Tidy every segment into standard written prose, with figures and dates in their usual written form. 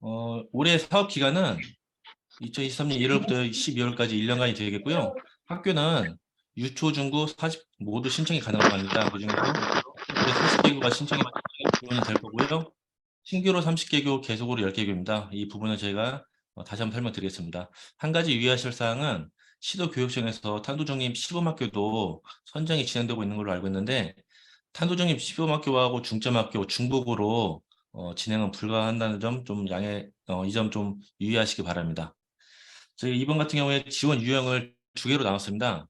올해 사업 기간은 2023년 1월부터 12월까지 1년간이 되겠고요. 학교는 유초, 중고, 40 모두 신청이 가능하다고 합니다. 그중에서 올해 40개교가 신청이 지원이 될 거고요. 신규로 30개교, 계속으로 10개교입니다. 이 부분은 저희가 다시 한번 설명드리겠습니다. 한 가지 유의하실 사항은 시도교육청에서 탄도중립 시범학교도 선정이 진행되고 있는 걸로 알고 있는데 탄도중립 시범학교하고 중점학교, 중복으로 진행은 불가한다는 점 좀 이 점 좀 유의하시기 바랍니다. 저희 이번 같은 경우에 지원 유형을 두 개로 나눴습니다.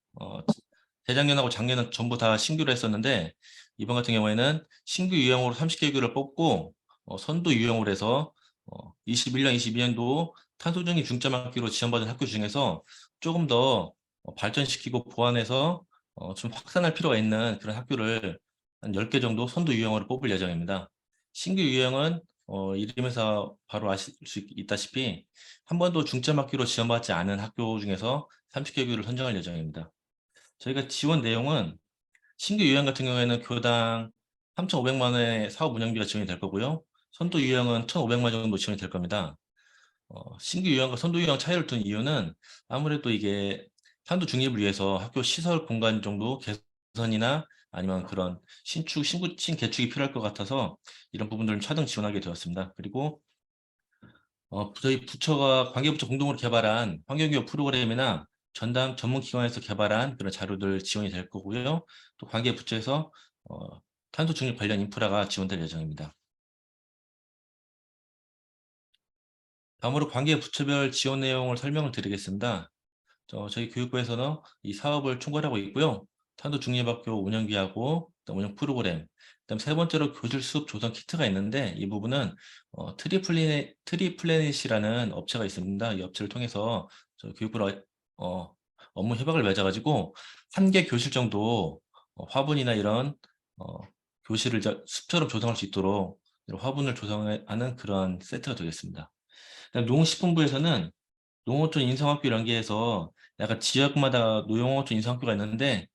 재작년하고 작년은 전부 다 신규로 했었는데 이번 같은 경우에는 신규 유형으로 30개교를 뽑고 선도 유형으로 해서 21년, 22년도 탄소중립 중점학교로 지원받은 학교 중에서 조금 더 발전시키고 보완해서 좀 확산할 필요가 있는 그런 학교를 한 10개 정도 선도 유형으로 뽑을 예정입니다. 신규 유형은 이름에서 바로 아실 수 있다시피 한 번도 중점학교로 지원받지 않은 학교 중에서 30개교를 선정할 예정입니다. 저희가 지원 내용은 신규 유형 같은 경우에는 교당 3,500만 원의 사업 운영비가 지원이 될 거고요. 선도 유형은 1,500만 원 정도 지원이 될 겁니다. 신규 유형과 선도 유형 차이를 둔 이유는 아무래도 이게 탄도 중립을 위해서 학교 시설 공간 정도 개선이나 아니면 그런 신축, 신개축이 필요할 것 같아서 이런 부분들을 차등 지원하게 되었습니다. 그리고 저희 부처가 관계부처 공동으로 개발한 환경교육 프로그램이나 전담 전문기관에서 개발한 그런 자료들 지원이 될 거고요. 또 관계부처에서 탄소 중립 관련 인프라가 지원될 예정입니다. 다음으로 관계부처별 지원 내용을 설명을 드리겠습니다. 저희 교육부에서는 이 사업을 총괄하고 있고요. 탄도 중립학교 운영비하고 운영 프로그램, 그다음 세 번째로 교실 수업 조성 키트가 있는데 이 부분은 트리플래닛이라는 업체가 있습니다. 이 업체를 통해서 저희 교육부로 업무 협약을 맺어가지고 한 개 교실 정도 화분이나 이런 어, 교실을 숲처럼 조성할 수 있도록 이런 화분을 조성하는 그런 세트가 되겠습니다. 그다음 농식품부에서는 농어촌 인성학교 연계해서 약간 지역마다 노영어촌 인성학교가 있는데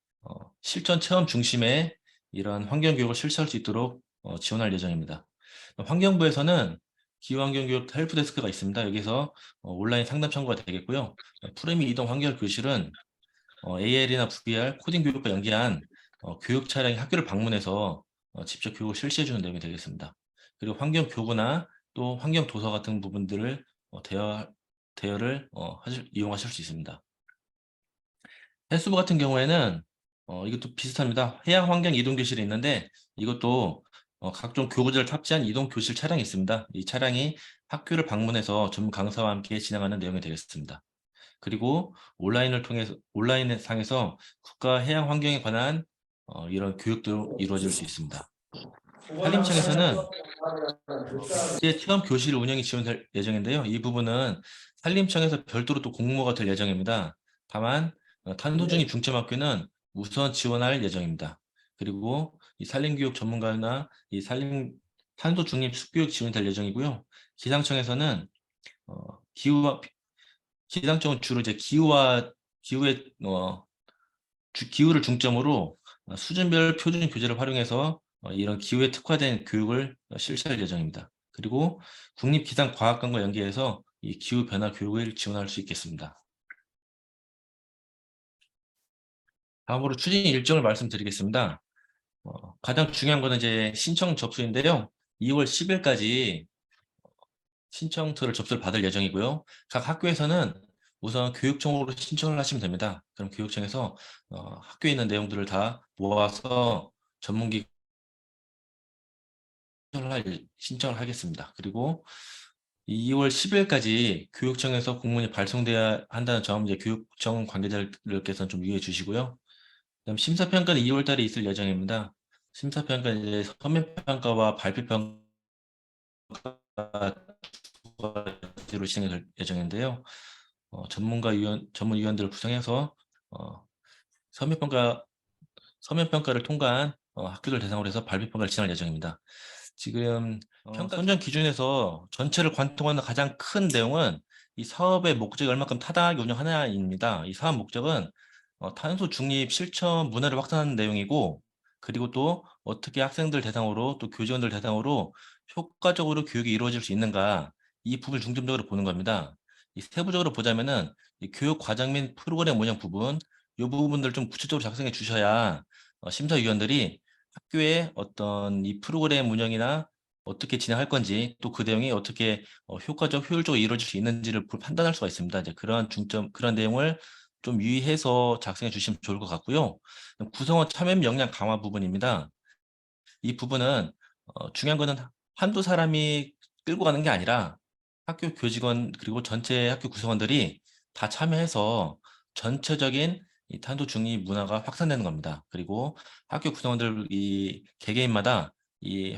실전 체험 중심의 이런 환경교육을 실시할 수 있도록 지원할 예정입니다. 환경부에서는 기후환경교육 헬프데스크가 있습니다. 여기서 온라인 상담 참고가 되겠고요. 푸르미 이동 환경 교실은 AL이나 VR, 코딩 교육과 연계한 교육 차량이 학교를 방문해서 직접 교육을 실시해 주는 내용이 되겠습니다. 그리고 환경교구나 또 환경도서 같은 부분들을 대여를 이용하실 수 있습니다. 해수부 같은 경우에는 이것도 비슷합니다. 해양환경 이동교실이 있는데 이것도 각종 교구들을 탑재한 이동교실 차량이 있습니다. 이 차량이 학교를 방문해서 전문 강사와 함께 진행하는 내용이 되겠습니다. 그리고 온라인 상에서 국가 해양 환경에 관한 이런 교육도 이루어질 수 있습니다. 산림청에서는 이제 체험 교실 운영이 지원될 예정인데요. 이 부분은 산림청에서 별도로 또 공모가 될 예정입니다. 다만 탄소중립 중점학교는 우선 지원할 예정입니다. 그리고 이 산림교육 전문가나 이 탄소중립 숲교육 지원이 될 예정이고요. 기상청에서는 기후와 기상청은 주로 이제 기후의 기후를 중점으로 수준별 표준 교재를 활용해서 이런 기후에 특화된 교육을 실시할 예정입니다. 그리고 국립기상과학관과 연계해서 이 기후 변화 교육을 지원할 수 있겠습니다. 다음으로 추진 일정을 말씀드리겠습니다. 가장 중요한 것은 이제 신청 접수인데요. 2월 10일까지 신청서를 접수를 받을 예정이고요. 각 학교에서는 우선 교육청으로 신청을 하시면 됩니다. 그럼 교육청에서 학교에 있는 내용들을 다 모아서 전문기관을 신청을 하겠습니다. 그리고 2월 10일까지 교육청에서 공문이 발송돼야 한다는 점 이제 교육청 관계자들께서는 좀 유의해 주시고요. 그다음 심사평가는 2월 달에 있을 예정입니다. 심사평가는 이제 서면평가와 발표평가 로 진행될 예정인데요. 전문위원들을 구성해서 서면평가를 통과한 학교들 대상으로 해서 발표평가를 진행할 예정입니다. 지금 선정 기준에서 전체를 관통하는 가장 큰 내용은 이 사업의 목적이 얼마큼 타당하게 운영하느냐입니다. 이 사업 목적은 탄소 중립 실천 문화를 확산하는 내용이고 그리고 또 어떻게 학생들 대상으로 또 교직원들 대상으로 효과적으로 교육이 이루어질 수 있는가 이 부분을 중점적으로 보는 겁니다. 이 세부적으로 보자면은 이 교육 과정 및 프로그램 운영 부분, 이 부분들 좀 구체적으로 작성해 주셔야 심사위원들이 학교의 어떤 이 프로그램 운영이나 어떻게 진행할 건지, 또 그 내용이 어떻게 효과적, 효율적으로 이루어질 수 있는지를 판단할 수가 있습니다. 이제 그런 내용을 좀 유의해서 작성해 주시면 좋을 것 같고요. 구성원 참여 및 역량 강화 부분입니다. 이 부분은 중요한 거는 한두 사람이 끌고 가는 게 아니라 학교 교직원 그리고 전체 학교 구성원들이 다 참여해서 전체적인 이 탄도 중립 문화가 확산되는 겁니다. 그리고 학교 구성원들 이 개개인마다 이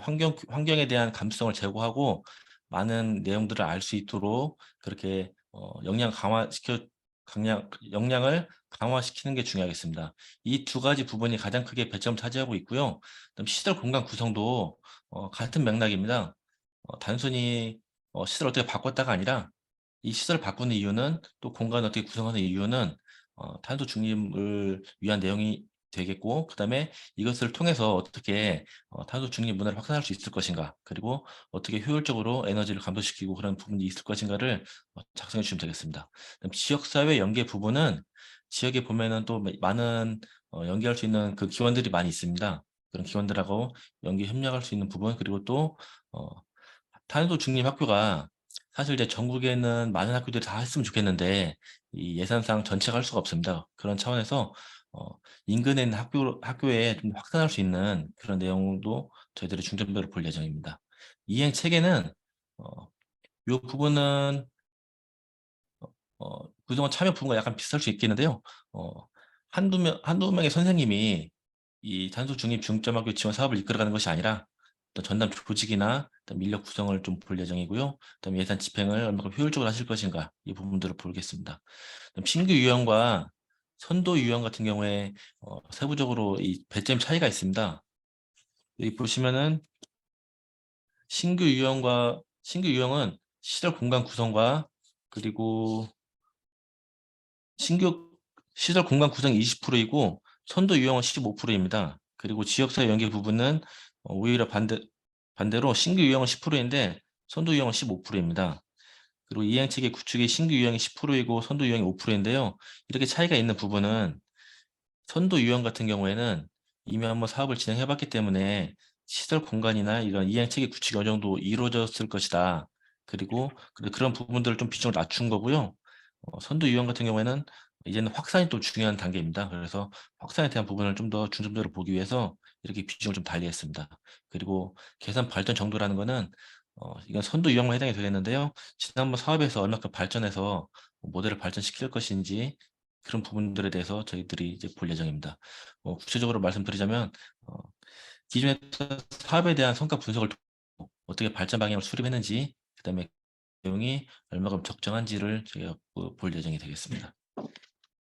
환경에 대한 감수성을 제고하고 많은 내용들을 알 수 있도록 그렇게 역량을 강화시키는 게 중요하겠습니다. 이 두 가지 부분이 가장 크게 배점을 차지하고 있고요. 그다음 시설 공간 구성도 같은 맥락입니다. 단순히 시설 어떻게 바꿨다가 아니라 이 시설을 바꾸는 이유는, 또 공간을 어떻게 구성하는 이유는 탄소 중립을 위한 내용이 되겠고, 그다음에 이것을 통해서 어떻게 탄소 중립 문화를 확산할 수 있을 것인가, 그리고 어떻게 효율적으로 에너지를 감소시키고 그런 부분이 있을 것인가를 작성해 주시면 되겠습니다. 그다음 지역사회 연계 부분은 지역에 보면은 또 많은 연계할 수 있는 그 기관들이 많이 있습니다. 그런 기관들하고 연계 협력할 수 있는 부분, 그리고 또 어, 탄소 중립 학교가 사실 이제 전국에는 많은 학교들이 다 했으면 좋겠는데 이 예산상 전체가 할 수가 없습니다. 그런 차원에서 어, 인근에 있는 학교에 좀 확산할 수 있는 그런 내용도 저희들이 중점적으로 볼 예정입니다. 이행 체계는 이 부분은 구성원 참여 부분과 약간 비슷할 수 있겠는데요. 한두 명의 선생님이 이 탄소 중립 중점학교 지원 사업을 이끌어가는 것이 아니라 어떤 전담 조직이나 어떤 인력 구성을 좀 볼 예정이고요. 그다음에 예산 집행을 얼마큼 효율적으로 하실 것인가, 이 부분들을 보겠습니다. 그다음 신규 유형과 선도 유형 같은 경우에 세부적으로 이 배점 차이가 있습니다. 여기 보시면은 신규 유형은 시설 공간 구성과, 그리고 신규 시설 공간 구성이 20%이고 선도 유형은 15%입니다. 그리고 지역사회 연계 부분은 오히려 반대로 신규 유형은 10%인데 선도 유형은 15%입니다. 그리고 이행체계 구축이 신규 유형이 10%이고 선도 유형이 5%인데요. 이렇게 차이가 있는 부분은 선도 유형 같은 경우에는 이미 한번 사업을 진행해 봤기 때문에 시설 공간이나 이런 이행체계 구축이 어느 정도 이루어졌을 것이다. 그리고 그런 부분들을 좀 비중을 낮춘 거고요. 선도 유형 같은 경우에는 이제는 확산이 또 중요한 단계입니다. 그래서 확산에 대한 부분을 좀 더 중점적으로 보기 위해서 이렇게 비중을 좀 달리했습니다. 그리고 계산 발전 정도라는 거는 이건 선도 유형만 해당이 되겠는데요. 지난번 사업에서 얼마큼 발전해서 모델을 발전시킬 것인지, 그런 부분들에 대해서 저희들이 이제 볼 예정입니다. 구체적으로 말씀드리자면 기존의 사업에 대한 성과 분석을 통해 어떻게 발전 방향을 수립했는지, 그다음에 내용이 얼마큼 적정한지를 저희가 볼 예정이 되겠습니다.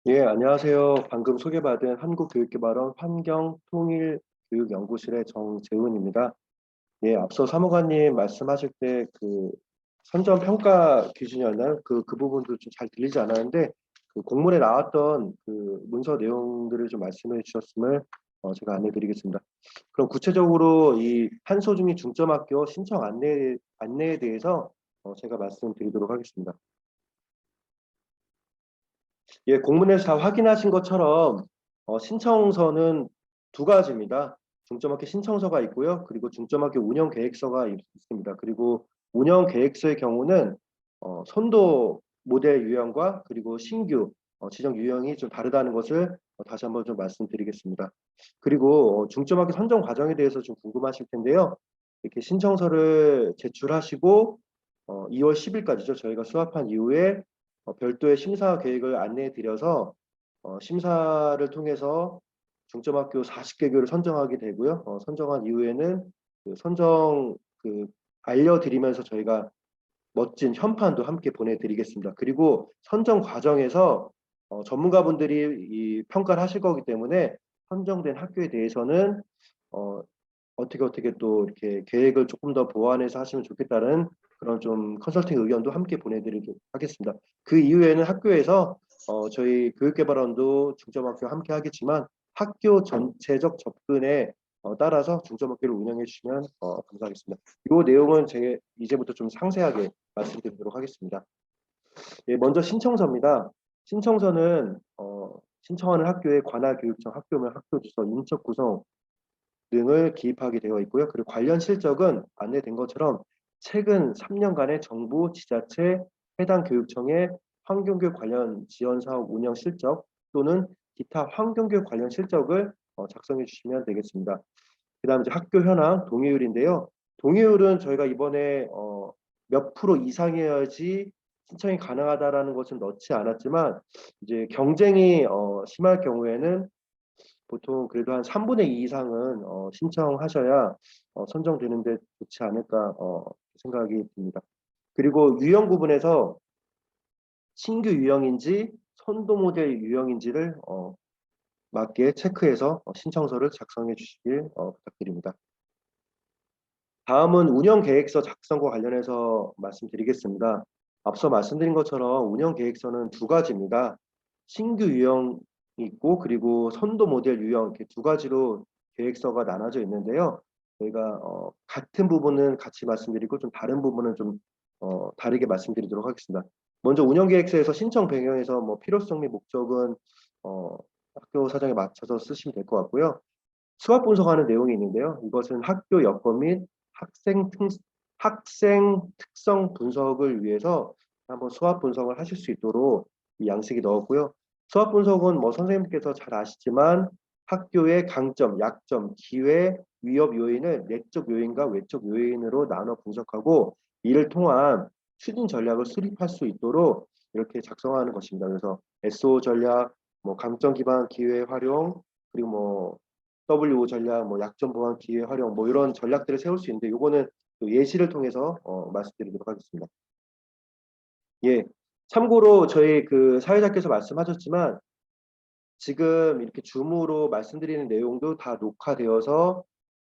예, 안녕하세요. 방금 소개받은 한국교육개발원 환경통일교육연구실의 정재훈입니다. 예, 앞서 사무관님 말씀하실 때 그 선정평가 기준이었나요? 그 부분도 좀 잘 들리지 않았는데 그 공문에 나왔던 그 문서 내용들을 좀 말씀해 주셨음을 제가 안내 드리겠습니다. 그럼 구체적으로 이 탄소중립 중점학교 신청 안내에 대해서 제가 말씀드리도록 하겠습니다. 예, 공문에서 다 확인하신 것처럼 신청서는 두 가지입니다. 중점학교 신청서가 있고요. 그리고 중점학교 운영계획서가 있습니다. 그리고 운영계획서의 경우는 선도 모델 유형과 그리고 신규 지정 유형이 좀 다르다는 것을 다시 한번 좀 말씀드리겠습니다. 그리고 중점학교 선정 과정에 대해서 좀 궁금하실 텐데요. 이렇게 신청서를 제출하시고 2월 10일까지죠. 저희가 수합한 이후에 별도의 심사 계획을 안내해 드려서 심사를 통해서 중점학교 40개교를 선정하게 되고요. 선정한 이후에는 그 선정 알려드리면서 저희가 멋진 현판도 함께 보내드리겠습니다. 그리고 선정 과정에서 전문가분들이 이 평가를 하실 거기 때문에 선정된 학교에 대해서는 어, 어떻게 또 이렇게 계획을 조금 더 보완해서 하시면 좋겠다는 그런 좀 컨설팅 의견도 함께 보내드리도록 하겠습니다. 그 이후에는 학교에서 저희 교육개발원도 중점학교 함께 하겠지만 학교 전체적 접근에 따라서 중점학교를 운영해 주시면 감사하겠습니다. 이 내용은 제 이제부터 좀 상세하게 말씀드리도록 하겠습니다. 예, 먼저 신청서입니다. 신청서는 신청하는 학교의 관할 교육청, 학교명, 학교 주소, 인적 구성 등을 기입하게 되어 있고요. 그리고 관련 실적은 안내된 것처럼 최근 3년간의 정부, 지자체, 해당 교육청의 환경교육 관련 지원 사업 운영 실적 또는 기타 환경교육 관련 실적을 작성해 주시면 되겠습니다. 그 다음 이제 학교 현황 동의율인데요. 동의율은 저희가 이번에 몇 프로 이상이어야지 신청이 가능하다라는 것은 넣지 않았지만 이제 경쟁이 심할 경우에는 보통 그래도 한 3분의 2 이상은 신청하셔야 선정되는데 좋지 않을까 생각이 듭니다. 그리고 유형 부분에서 신규 유형인지 선도 모델 유형인지를 맞게 체크해서 신청서를 작성해 주시길 부탁드립니다. 다음은 운영계획서 작성과 관련해서 말씀드리겠습니다. 앞서 말씀드린 것처럼 운영계획서는 두 가지입니다. 신규 유형이 있고 그리고 선도 모델 유형 이렇게 두 가지로 계획서가 나눠져 있는데요. 저희가 같은 부분은 같이 말씀드리고 좀 다른 부분은 좀 다르게 말씀드리도록 하겠습니다. 먼저 운영계획서에서 신청 배경에서 뭐 필요성 및 목적은 학교 사정에 맞춰서 쓰시면 될 것 같고요. 수학 분석하는 내용이 있는데요. 이것은 학교 여건 및 학생 특성 분석을 위해서 한번 수학 분석을 하실 수 있도록 이 양식이 넣었고요. 수학 분석은 뭐 선생님께서 잘 아시지만 학교의 강점, 약점, 기회, 위협 요인을 내적 요인과 외적 요인으로 나눠 분석하고 이를 통한 추진 전략을 수립할 수 있도록 이렇게 작성하는 것입니다. 그래서 SO 전략, 뭐 강점 기반 기회 활용, 그리고 뭐 WO 전략, 뭐 약점 보완 기회 활용, 뭐 이런 전략들을 세울 수 있는데 요거는 또 예시를 통해서 말씀드리도록 하겠습니다. 예, 참고로 저희 그 사회자께서 말씀하셨지만 지금 이렇게 줌으로 말씀드리는 내용도 다 녹화되어서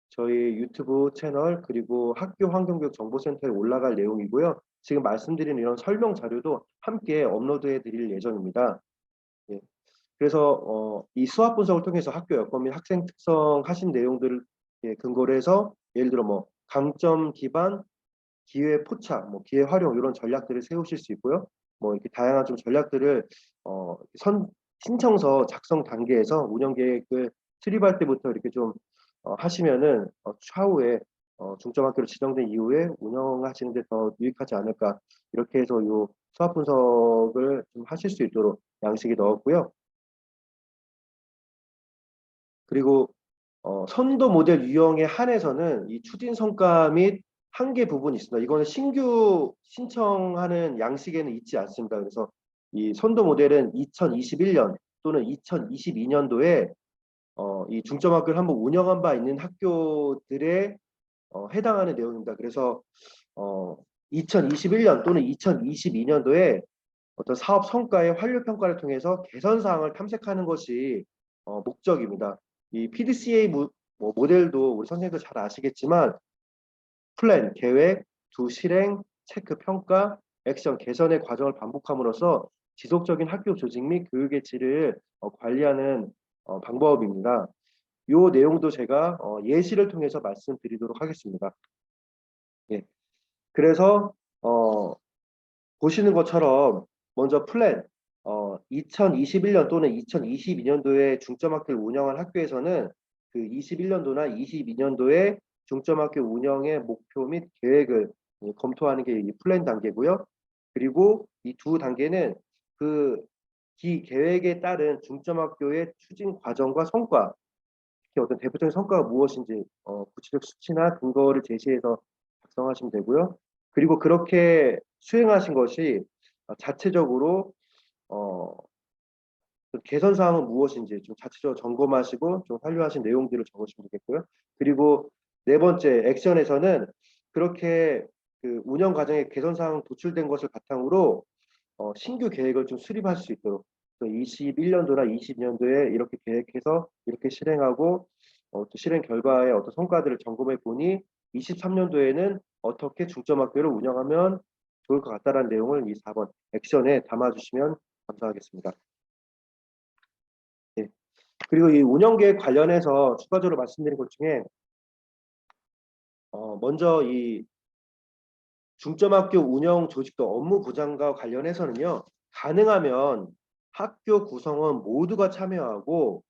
저희 유튜브 채널 그리고 학교 환경교육 정보센터에 올라갈 내용이고요. 지금 말씀드린 이런 설명 자료도 함께 업로드해 드릴 예정입니다. 예. 그래서 이 수학 분석을 통해서 학교 여건 및 학생 특성 하신 내용들을 근거로 해서 예를 들어 뭐 강점 기반 기회 포착, 뭐 기회 활용 이런 전략들을 세우실 수 있고요. 뭐 이렇게 다양한 좀 전략들을 선 신청서 작성 단계에서 운영 계획을 수립할 때부터 이렇게 좀 하시면은 차후에 중점 학교로 지정된 이후에 운영하시는 데 더 유익하지 않을까 이렇게 해서 요 수학 분석을 좀 하실 수 있도록 양식이 넣었고요. 그리고 선도 모델 유형에 한해서는 이 추진 성과 및 한계 부분이 있습니다. 이거는 신규 신청하는 양식에는 있지 않습니다. 그래서 이 선도 모델은 2021년 또는 2022년도에 이 중점학교를 한번 운영한 바 있는 학교들에 해당하는 내용입니다. 그래서 2021년 또는 2022년도에 어떤 사업 성과의 환류 평가를 통해서 개선 사항을 탐색하는 것이 목적입니다. 이 PDCA 뭐 모델도 우리 선생님도 잘 아시겠지만 플랜, 계획, 두 실행, 체크, 평가, 액션, 개선의 과정을 반복함으로써 지속적인 학교 조직 및 교육의 질을 관리하는 방법입니다. 이 내용도 제가 예시를 통해서 말씀드리도록 하겠습니다. 예. 그래서 보시는 것처럼 먼저 플랜 2021년 또는 2022년도에 중점학교를 운영한 학교에서는 그 21년도나 22년도에 중점학교 운영의 목표 및 계획을 검토하는 게 이 플랜 단계고요. 그리고 이 두 단계는 그 계획에 따른 중점학교의 추진 과정과 성과, 특히 어떤 대표적인 성과가 무엇인지 구체적 수치나 근거를 제시해서 작성하시면 되고요. 그리고 그렇게 수행하신 것이 자체적으로 어, 개선 사항은 무엇인지 좀 자체적으로 점검하시고 좀 완료하신 내용들을 적으시면 되겠고요. 그리고 네 번째 액션에서는 그렇게 그 운영 과정에 개선 사항 도출된 것을 바탕으로 신규 계획을 좀 수립할 수 있도록 21년도나 22년도에 이렇게 계획해서 이렇게 실행하고 또 실행 결과의 어떤 성과들을 점검해 보니 23년도에는 어떻게 중점 학교를 운영하면 좋을 것 같다라는 내용을 이 4번 액션에 담아주시면 감사하겠습니다. 네. 그리고 이 운영 계획 관련해서 추가적으로 말씀드린 것 중에 먼저 이 중점학교 운영 조직도 업무 부장과 관련해서는요. 가능하면 학교 구성원 모두가 참여하고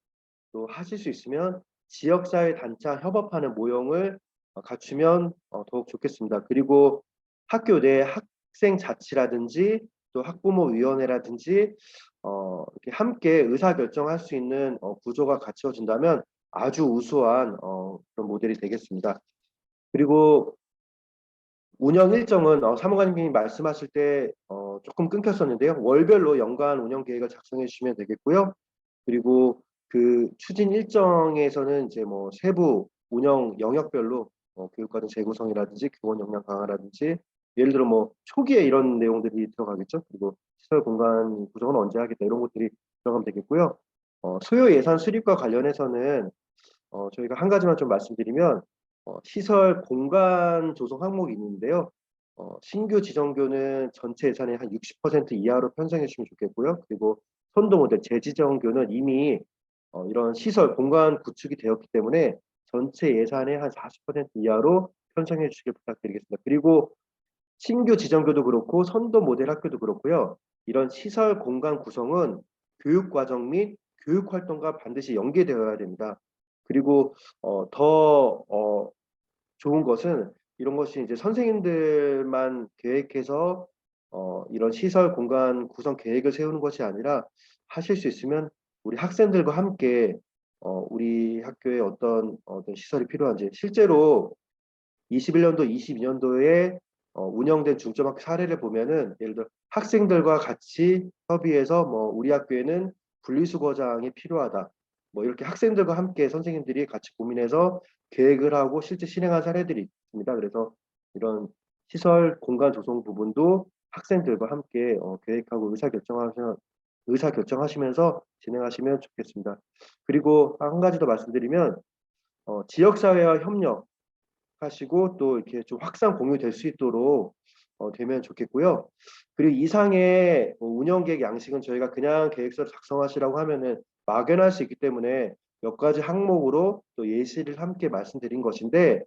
또 하실 수 있으면 지역사회 단체 협업하는 모형을 갖추면 더욱 좋겠습니다. 그리고 학교 내 학생 자치라든지 또 학부모위원회라든지 이렇게 함께 의사결정할 수 있는 구조가 갖춰진다면 아주 우수한 그런 모델이 되겠습니다. 그리고 운영 일정은 사무관님이 말씀하실 때 조금 끊겼었는데요. 월별로 연간 운영 계획을 작성해 주시면 되겠고요. 그리고 그 추진 일정에서는 이제 뭐 세부 운영 영역별로 교육과정 재구성이라든지 교원 역량 강화라든지 예를 들어 뭐 초기에 이런 내용들이 들어가겠죠. 그리고 시설 공간 구성은 언제 하겠다 이런 것들이 들어가면 되겠고요. 수요 예산 수립과 관련해서는 저희가 한 가지만 좀 말씀드리면 시설 공간 조성 항목이 있는데요. 신규 지정교는 전체 예산의 한 60% 이하로 편성해 주시면 좋겠고요. 그리고 선도 모델 재지정교는 이미 이런 시설 공간 구축이 되었기 때문에 전체 예산의 한 40% 이하로 편성해 주시길 부탁드리겠습니다. 그리고 신규 지정교도 그렇고 선도 모델 학교도 그렇고요. 이런 시설 공간 구성은 교육과정 및 교육활동과 반드시 연계되어야 됩니다. 그리고 더 좋은 것은 이런 것이 이제 선생님들만 계획해서 이런 시설 공간 구성 계획을 세우는 것이 아니라 하실 수 있으면 우리 학생들과 함께 우리 학교에 어떤 시설이 필요한지 실제로 21년도, 22년도에 운영된 중점학교 사례를 보면은 예를 들어 학생들과 같이 협의해서 뭐 우리 학교에는 분리수거장이 필요하다. 뭐 이렇게 학생들과 함께 선생님들이 같이 고민해서 계획을 하고 실제 실행한 사례들이 있습니다. 그래서 이런 시설 공간 조성 부분도 학생들과 함께 계획하고 의사결정하시면서 진행하시면 좋겠습니다. 그리고 한 가지 더 말씀드리면 지역사회와 협력 하시고 또 이렇게 좀 확산 공유될 수 있도록 되면 좋겠고요. 그리고 이상의 운영 계획 양식은 저희가 그냥 계획서를 작성하시라고 하면은 막연할 수 있기 때문에 몇 가지 항목으로 또 예시를 함께 말씀드린 것인데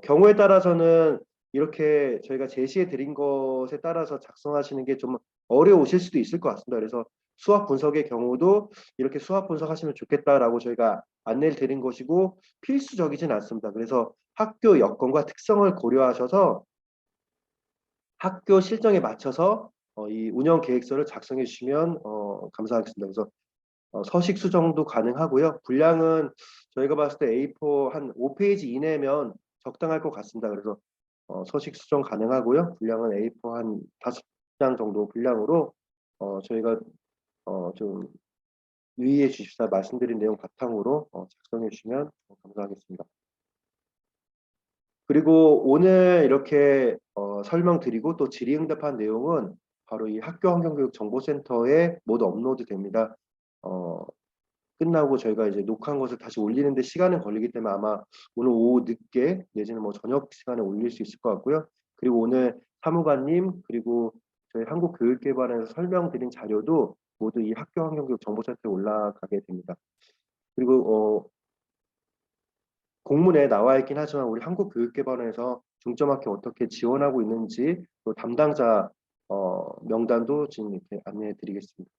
경우에 따라서는 이렇게 저희가 제시해 드린 것에 따라서 작성하시는 게 좀 어려우실 수도 있을 것 같습니다. 그래서 수학 분석의 경우도 이렇게 수학 분석하시면 좋겠다라고 저희가 안내를 드린 것이고 필수적이진 않습니다. 그래서 학교 여건과 특성을 고려하셔서 학교 실정에 맞춰서 이 운영 계획서를 작성해 주시면 감사하겠습니다. 그래서 서식 수정도 가능하고요. 분량은 저희가 봤을 때 A4 한 5페이지 이내면 적당할 것 같습니다. 그래서 서식 수정 가능하고요. 분량은 A4 한 5장 정도 분량으로 저희가 좀 유의해 주십사 말씀드린 내용 바탕으로 작성해 주시면 감사하겠습니다. 그리고 오늘 이렇게 설명드리고 또 질의응답한 내용은 바로 이 학교환경교육정보센터에 모두 업로드 됩니다. 끝나고 저희가 이제 녹화한 것을 다시 올리는데 시간은 걸리기 때문에 아마 오늘 오후 늦게 내지는 뭐 저녁 시간에 올릴 수 있을 것 같고요. 그리고 오늘 사무관님 그리고 저희 한국교육개발원에서 설명드린 자료도 모두 이 학교환경교육정보센터에 올라가게 됩니다. 그리고 공문에 나와 있긴 하지만 우리 한국교육개발원에서 중점학교 어떻게 지원하고 있는지 또 담당자 명단도 지금 이렇게 안내해 드리겠습니다.